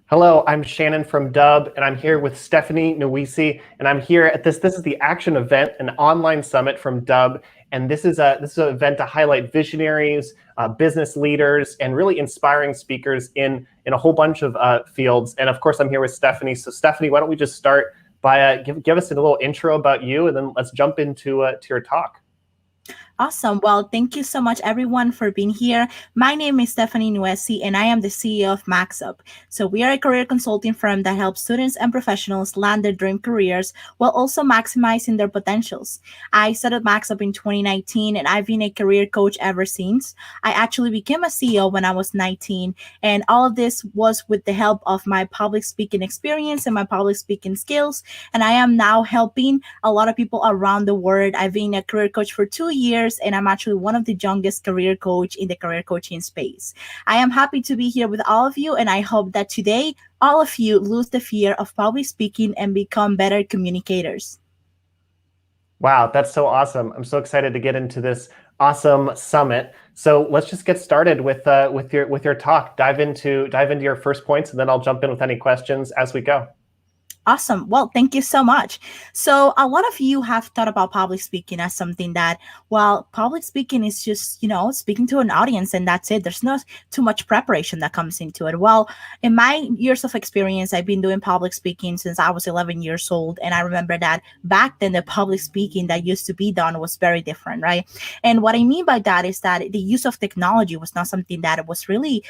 Hello, I'm Shannon from Dubb, and I'm here with Stephanie Nuesi, and I'm here at this. This is the Action event, an online summit from Dubb, and this is an event to highlight visionaries, business leaders, and really inspiring speakers in a whole bunch of fields. And of course, I'm here with Stephanie. So, Stephanie, why don't we just start by give us a little intro about you, and then let's jump into to your talk. Awesome. Well, thank you so much, everyone, for being here. My name is Stephanie Nuesi, and I am the CEO of MaxUp. So we are a career consulting firm that helps students and professionals land their dream careers while also maximizing their potentials. I started MaxUp in 2019, and I've been a career coach ever since. I actually became a CEO when I was 19, and all of this was with the help of my public speaking experience and my public speaking skills. And I am now helping a lot of people around the world. I've been a career coach for 2 years, and I'm actually one of the youngest career coach in the career coaching space. I am happy to be here with all of you, and I hope that today all of you lose the fear of public speaking and become better communicators. Wow, that's so awesome. I'm so excited to get into this awesome summit. So let's just get started with your talk. Dive into your first points, and then I'll jump in with any questions as we go. Awesome. Well, thank you so much. So a lot of you have thought about public speaking as something that, well, public speaking is just, speaking to an audience and that's it. There's not too much preparation that comes into it. Well, in my years of experience, I've been doing public speaking since I was 11 years old. And I remember that back then, the public speaking that used to be done was very different, right? And what I mean by that is that the use of technology was not something that was really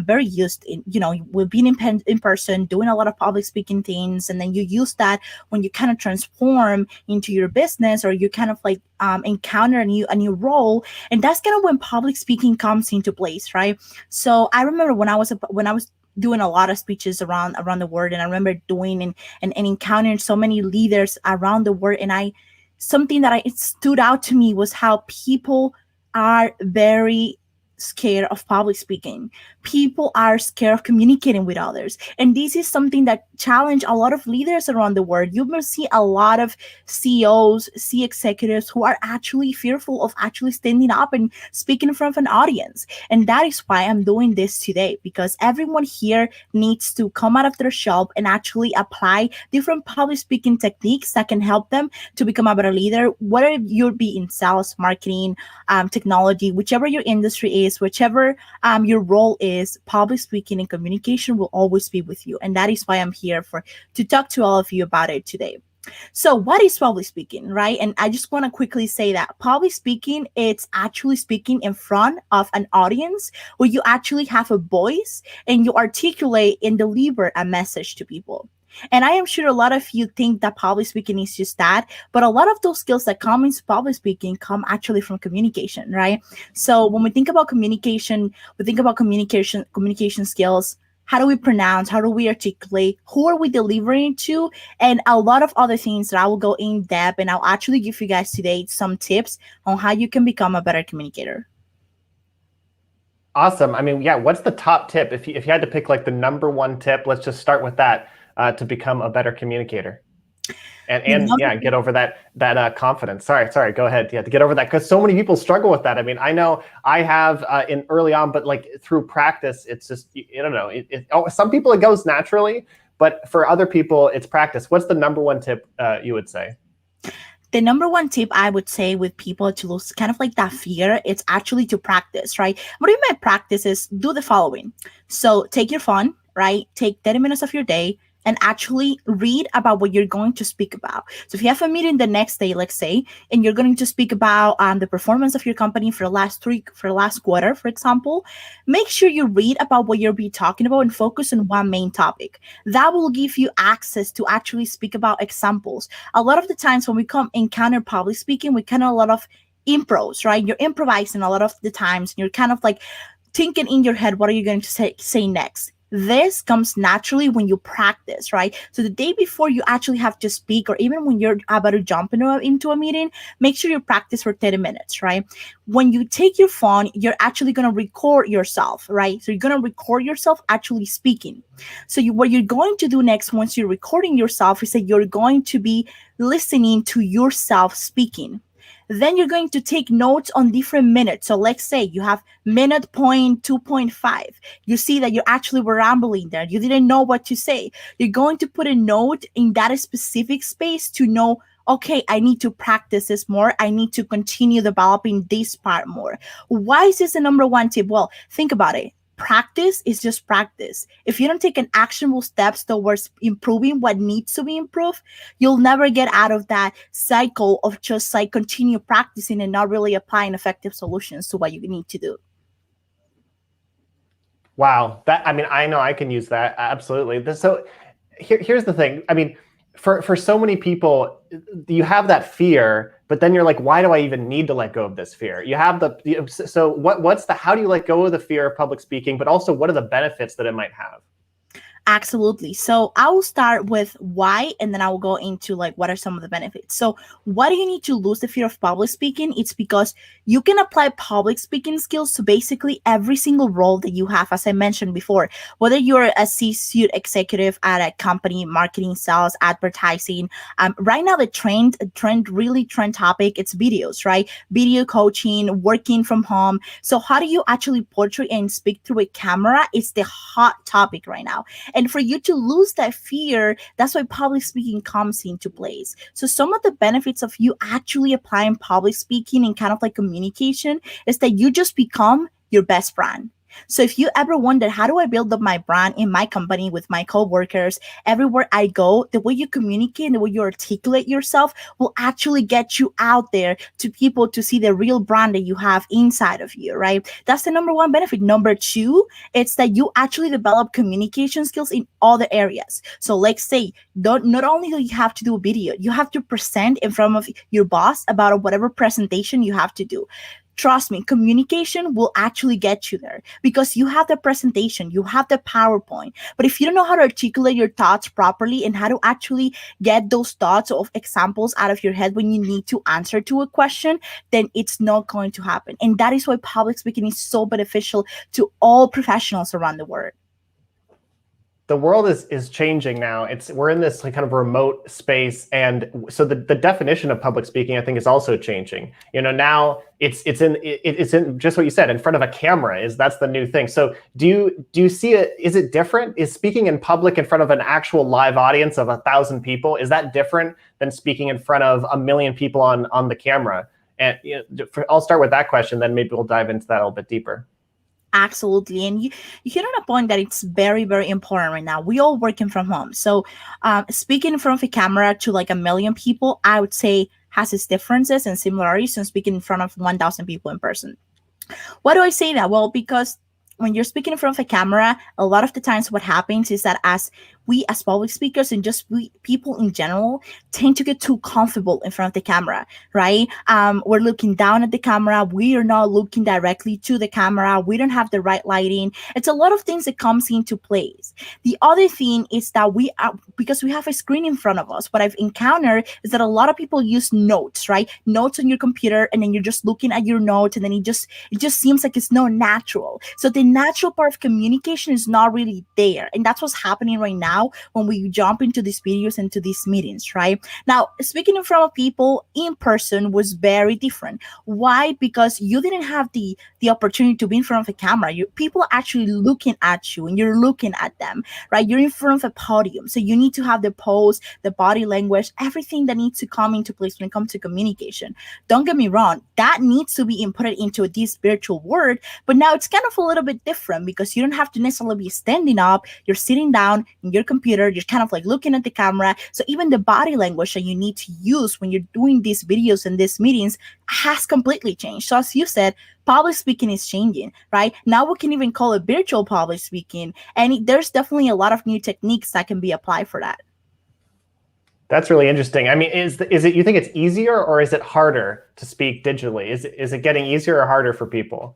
very used in, we've been in person doing a lot of public speaking things, and then you use that when you kind of transform into your business, or you kind of like encounter a new role, and that's kind of when public speaking comes into place, right? So I remember when I was doing a lot of speeches around the world, and I remember doing and encountering so many leaders around the world, and something that it stood out to me was how people are very scared of public speaking. People are scared of communicating with others. And this is something that challenge a lot of leaders around the world. You will see a lot of CEOs, C executives who are actually fearful of actually standing up and speaking in front of an audience. And that is why I'm doing this today, because everyone here needs to come out of their shell and actually apply different public speaking techniques that can help them to become a better leader, whether you'll be in sales, marketing, technology, whichever your industry is, whichever your role is, public speaking and communication will always be with you. And that is why I'm here to talk to all of you about it today. So what is public speaking, right? And I just want to quickly say that public speaking, it's actually speaking in front of an audience where you actually have a voice and you articulate and deliver a message to people. And I am sure a lot of you think that public speaking is just that, but a lot of those skills that come into public speaking come actually from communication, right? So when we think about communication, we think about communication skills. How do we pronounce? How do we articulate? Who are we delivering to? And a lot of other things that I will go in depth, and I'll actually give you guys today some tips on how you can become a better communicator. Awesome. I mean, yeah, what's the top tip? If you had to pick like the number one tip, let's just start with that. To become a better communicator, and get over that confidence. Sorry, go ahead. Yeah, to get over that, because so many people struggle with that. I mean, I know I have in early on, but like through practice, it's just, I don't know. Some people it goes naturally, but for other people, it's practice. What's the number one tip you would say? The number one tip I would say with people to lose kind of like that fear, it's actually to practice, right? What I mean by practice is do the following. So take your phone, right? Take 30 minutes of your day and actually read about what you're going to speak about. So if you have a meeting the next day, let's say, and you're going to speak about the performance of your company for the last quarter, for example, make sure you read about what you'll be talking about and focus on one main topic. That will give you access to actually speak about examples. A lot of the times when we encounter public speaking, we kind of a lot of impros, right? You're improvising a lot of the times, and you're kind of like thinking in your head, what are you going to say next? This comes naturally when you practice, right? So the day before you actually have to speak, or even when you're about to jump into a meeting, make sure you practice for 30 minutes, right? When you take your phone, you're actually going to record yourself, right? So you're going to record yourself actually speaking. So what you're going to do next, once you're recording yourself, is that you're going to be listening to yourself speaking. Then you're going to take notes on different minutes. So let's say you have minute point 2.5. You see that you actually were rambling there. You didn't know what to say. You're going to put a note in that specific space to know, okay, I need to practice this more. I need to continue developing this part more. Why is this the number one tip? Well, think about it. Practice is just practice. If you don't take an actionable steps towards improving what needs to be improved, you'll never get out of that cycle of just like continue practicing and not really applying effective solutions to what you need to do. Wow. I know I can use that. Absolutely. So here's the thing. For so many people, you have that fear, but then you're like, why do I even need to let go of this fear? How do you let go of the fear of public speaking, but also what are the benefits that it might have? Absolutely. So I will start with why, and then I will go into like what are some of the benefits. So why do you need to lose the fear of public speaking? It's because you can apply public speaking skills to basically every single role that you have, as I mentioned before, whether you're a C-suite executive at a company, marketing, sales, advertising. Right now, the trend topic, it's videos, right? Video coaching, working from home. So how do you actually portray and speak through a camera? It's the hot topic right now. And for you to lose that fear, that's why public speaking comes into place. So some of the benefits of you actually applying public speaking and kind of like communication is that you just become your best friend. So if you ever wonder, how do I build up my brand in my company with my coworkers, everywhere I go, the way you communicate and the way you articulate yourself will actually get you out there to people to see the real brand that you have inside of you, right? That's the number one benefit. Number two, it's that you actually develop communication skills in all the areas. So let's say, not only do you have to do a video, you have to present in front of your boss about whatever presentation you have to do. Trust me, communication will actually get you there because you have the presentation, you have the PowerPoint. But if you don't know how to articulate your thoughts properly and how to actually get those thoughts of examples out of your head when you need to answer to a question, then it's not going to happen. And that is why public speaking is so beneficial to all professionals around the world. The world is changing now. We're in this like kind of remote space, and so the definition of public speaking, I think, is also changing. Now it's in just what you said, in front of a camera. That's the new thing. So do you see it? Is it different? Is speaking in public in front of an actual live audience of 1,000 people, is that different than speaking in front of 1 million people on the camera? And I'll start with that question, then maybe we'll dive into that a little bit deeper. Absolutely. And you hit on a point that it's very, very important right now. We all working from home. So speaking in front of a camera to like 1 million people, I would say has its differences and similarities to speaking in front of 1,000 people in person. Why do I say that? Well, because when you're speaking in front of a camera, a lot of the times what happens is that as public speakers and just people in general tend to get too comfortable in front of the camera, right? We're looking down at the camera. We are not looking directly to the camera. We don't have the right lighting. It's a lot of things that comes into place. The other thing is that because we have a screen in front of us, what I've encountered is that a lot of people use notes, right? Notes on your computer, and then you're just looking at your notes, and then it just seems like it's not natural. So the natural part of communication is not really there. And that's what's happening right now when we jump into these videos and to these meetings, right? Now, speaking in front of people in person was very different. Why? Because you didn't have the opportunity to be in front of a camera. People are actually looking at you and you're looking at them, right? You're in front of a podium. So you need to have the pose, the body language, everything that needs to come into place when it comes to communication. Don't get me wrong, that needs to be inputted into this virtual world, but now it's kind of a little bit different because you don't have to necessarily be standing up. You're sitting down in your computer, you're kind of like looking at the camera. So even the body language that you need to use when you're doing these videos and these meetings has completely changed. So as you said, public speaking is changing, right? Now we can even call it virtual public speaking. And there's definitely a lot of new techniques that can be applied for that. That's really interesting. Is it, you think it's easier or is it harder to speak digitally? Is it getting easier or harder for people?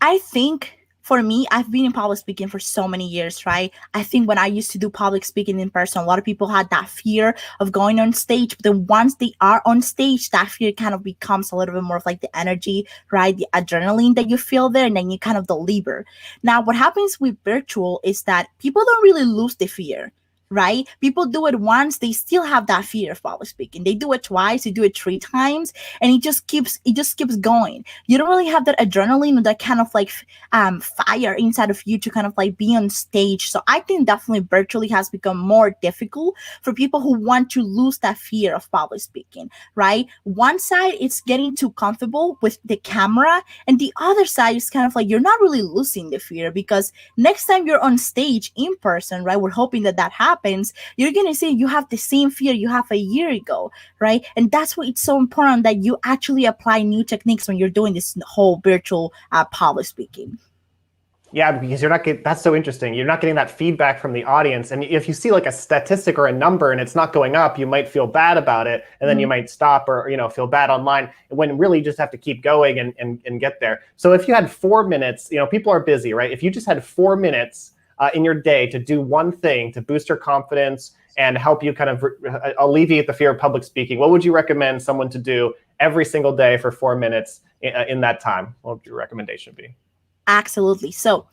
I think for me, I've been in public speaking for so many years, right? I think when I used to do public speaking in person, a lot of people had that fear of going on stage. But then once they are on stage, that fear kind of becomes a little bit more of like the energy, right? The adrenaline that you feel there, and then you kind of deliver. Now, what happens with virtual is that people don't really lose the fear. right? People do it once, they still have that fear of public speaking. They do it twice, they do it 3 times, and it just keeps going. You don't really have that adrenaline or that kind of like fire inside of you to kind of like be on stage. So I think definitely virtually has become more difficult for people who want to lose that fear of public speaking, right? One side it's getting too comfortable with the camera, and the other side is kind of like you're not really losing the fear, because next time you're on stage in person, right, we're hoping that that happens, you're gonna say you have the same fear you have a year ago, right? And that's why it's so important that you actually apply new techniques when you're doing this whole virtual public speaking. Yeah, because you're not getting, that's so interesting. You're not getting that feedback from the audience. And if you see like a statistic or a number and it's not going up, you might feel bad about it. And then you might stop or, feel bad online, when really you just have to keep going and get there. So if you had 4 minutes, people are busy, right? If you just had 4 minutes in your day to do one thing to boost your confidence and help you kind of alleviate the fear of public speaking, what would you recommend someone to do every single day for 4 minutes in that time? What would your recommendation be? Absolutely. So,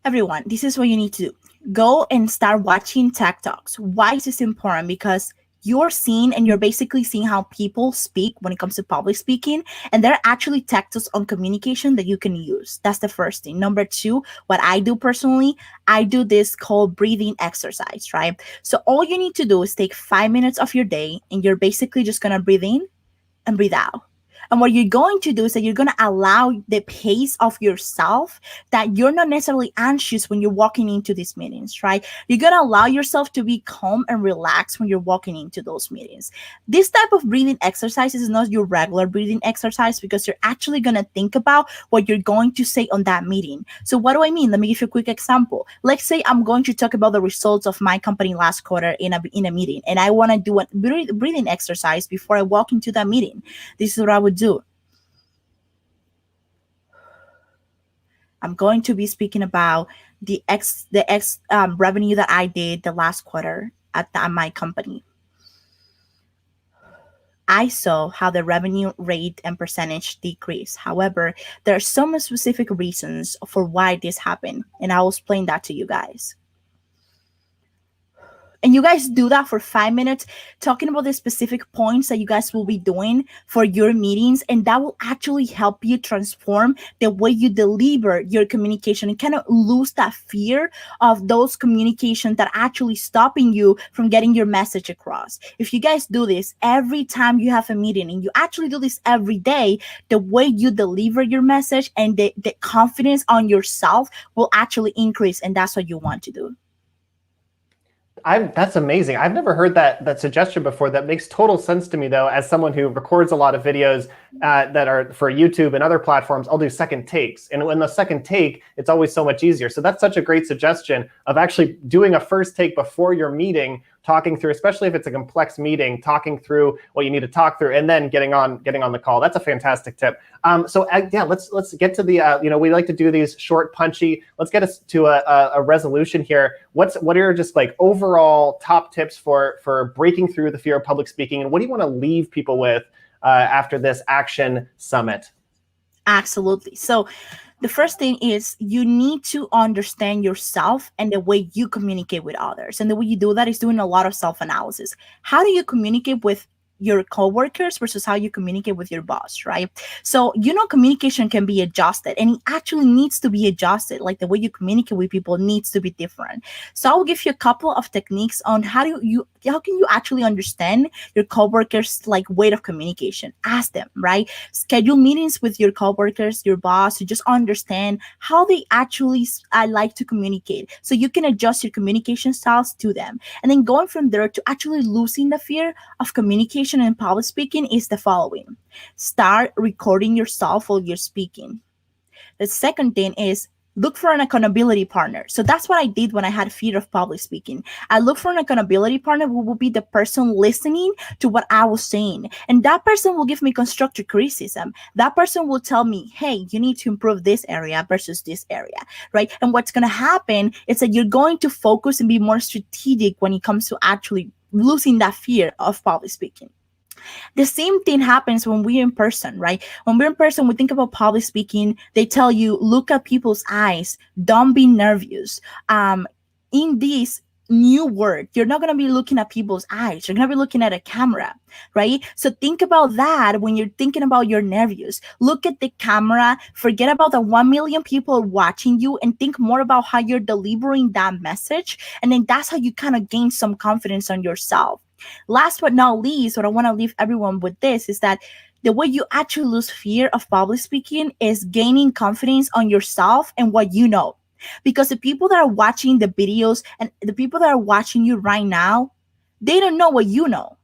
everyone, this is what you need to do. Go and start watching tech talks. Why is this important? Because you're seeing and you're basically seeing how people speak when it comes to public speaking, and there are actually tech talks on communication that you can use. That's the first thing. Number two, what I do personally, I do this called breathing exercise, right? So all you need to do is take 5 minutes of your day, and you're basically just going to breathe in and breathe out. And what you're going to do is that you're going to allow the pace of yourself, that you're not necessarily anxious when you're walking into these meetings, right? You're going to allow yourself to be calm and relaxed when you're walking into those meetings. This type of breathing exercise is not your regular breathing exercise, because you're actually going to think about what you're going to say on that meeting. So what do I mean? Let me give you a quick example. Let's say I'm going to talk about the results of my company last quarter in a meeting, and I want to do a breathing exercise before I walk into that meeting. This is what I would do. I'm going to be speaking about the revenue that I did the last quarter at my company. I saw how the revenue rate and percentage decreased. However, there are some specific reasons for why this happened, and I will explain that to you guys. And you guys do that for 5 minutes, talking about the specific points that you guys will be doing for your meetings. And that will actually help you transform the way you deliver your communication and kind of lose that fear of those communications that are actually stopping you from getting your message across. If you guys do this every time you have a meeting, and you actually do this every day, the way you deliver your message and the confidence on yourself will actually increase. And that's what you want to do. That's amazing. I've never heard that suggestion before. That makes total sense to me, though, as someone who records a lot of videos that are for YouTube and other platforms. I'll do second takes, and when the second take, it's always so much easier. So that's such a great suggestion of actually doing a first take before your meeting, talking through, especially if it's a complex meeting, talking through what you need to talk through, and then getting on the call. That's a fantastic tip. Yeah, let's get to the we like to do these short, punchy. Let's get us to a resolution here. What are your just like overall top tips for breaking through the fear of public speaking, and what do you want to leave people with after this Action Summit? Absolutely. So the first thing is you need to understand yourself and the way you communicate with others. And the way you do that is doing a lot of self-analysis. How do you communicate with your coworkers versus how you communicate with your boss, right? So, communication can be adjusted, and it actually needs to be adjusted. Like the way you communicate with people needs to be different. So I'll give you a couple of techniques on how can you actually understand your coworkers' like way of communication. Ask them, right? Schedule meetings with your coworkers, your boss, to just understand how they actually like to communicate, so you can adjust your communication styles to them. And then going from there to actually losing the fear of communication and public speaking is the following. Start recording yourself while you're speaking. The second thing is look for an accountability partner. So that's what I did when I had fear of public speaking. I looked for an accountability partner who will be the person listening to what I was saying. And that person will give me constructive criticism. That person will tell me, hey, you need to improve this area versus this area, right? And what's going to happen is that you're going to focus and be more strategic when it comes to actually losing that fear of public speaking. The same thing happens when we're in person, right? When we're in person, we think about public speaking. They tell you, look at people's eyes. Don't be nervous. In this, new word. You're not going to be looking at people's eyes. You're going to be looking at a camera, right? So think about that when you're thinking about your nervous. Look at the camera, forget about the 1 million people watching you, and think more about how you're delivering that message. And then that's how you kind of gain some confidence on yourself. Last but not least, what I want to leave everyone with this is that the way you actually lose fear of public speaking is gaining confidence on yourself and what you know. Because the people that are watching the videos and the people that are watching you right now, they don't know what you know,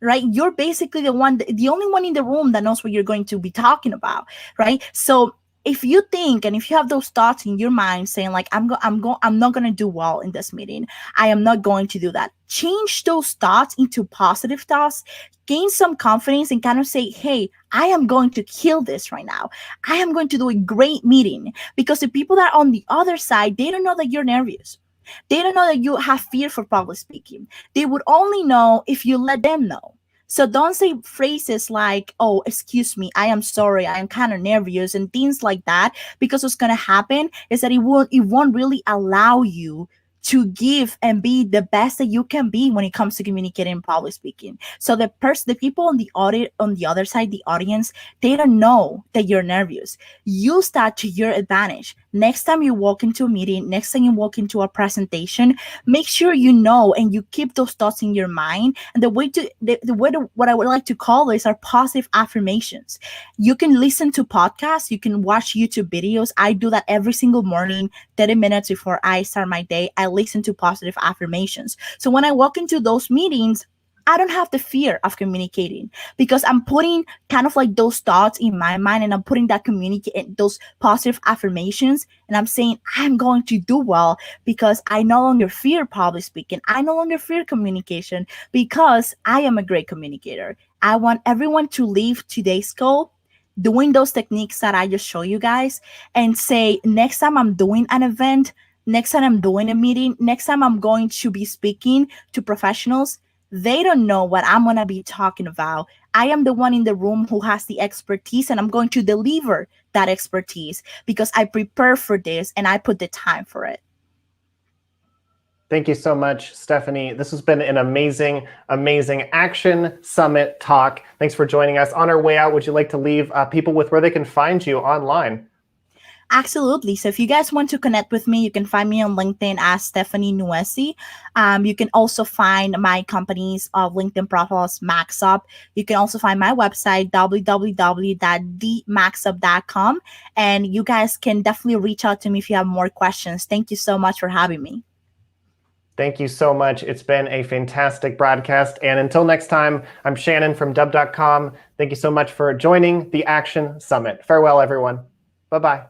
right? You're basically the only one in the room that knows what you're going to be talking about, right? So if you think and if you have those thoughts in your mind saying like I'm not going to do well in this meeting, I am not going to do that, change those thoughts into positive thoughts, gain some confidence, and kind of say, hey, I am going to kill this right now. I am going to do a great meeting. Because the people that are on the other side, they don't know that you're nervous. They don't know that you have fear for public speaking. They would only know if you let them know. So don't say phrases like, oh, excuse me, I am sorry, I am kind of nervous, and things like that, because what's going to happen is that it won't really allow you to give and be the best that you can be when it comes to communicating and public speaking. So the people on the other side, the audience, they don't know that you're nervous. Use that to your advantage. Next time you walk into a meeting, next time you walk into a presentation, make sure you know and you keep those thoughts in your mind. And what I would like to call this are positive affirmations. You can listen to podcasts, you can watch YouTube videos. I do that every single morning, 30 minutes before I start my day. I listen to positive affirmations. So when I walk into those meetings, I don't have the fear of communicating because I'm putting kind of like those thoughts in my mind, and I'm putting those positive affirmations, and I'm saying I'm going to do well because I no longer fear public speaking. I no longer fear communication because I am a great communicator. I want everyone to leave today's call doing those techniques that I just show you guys and say, next time I'm doing an event, next time I'm doing a meeting, next time I'm going to be speaking to professionals, they don't know what I'm going to be talking about. I am the one in the room who has the expertise, and I'm going to deliver that expertise because I prepare for this and I put the time for it. Thank you so much, Stephanie. This has been an amazing, amazing Action Summit talk. Thanks for joining us. On our way out, would you like to leave people with where they can find you online? Absolutely. So if you guys want to connect with me, you can find me on LinkedIn as Stephanie Nuesi. You can also find my company's LinkedIn profiles, MaxUp. You can also find my website, www.themaxup.com. And you guys can definitely reach out to me if you have more questions. Thank you so much for having me. Thank you so much. It's been a fantastic broadcast. And until next time, I'm Shannon from Dubb.com. Thank you so much for joining the Action Summit. Farewell, everyone. Bye-bye.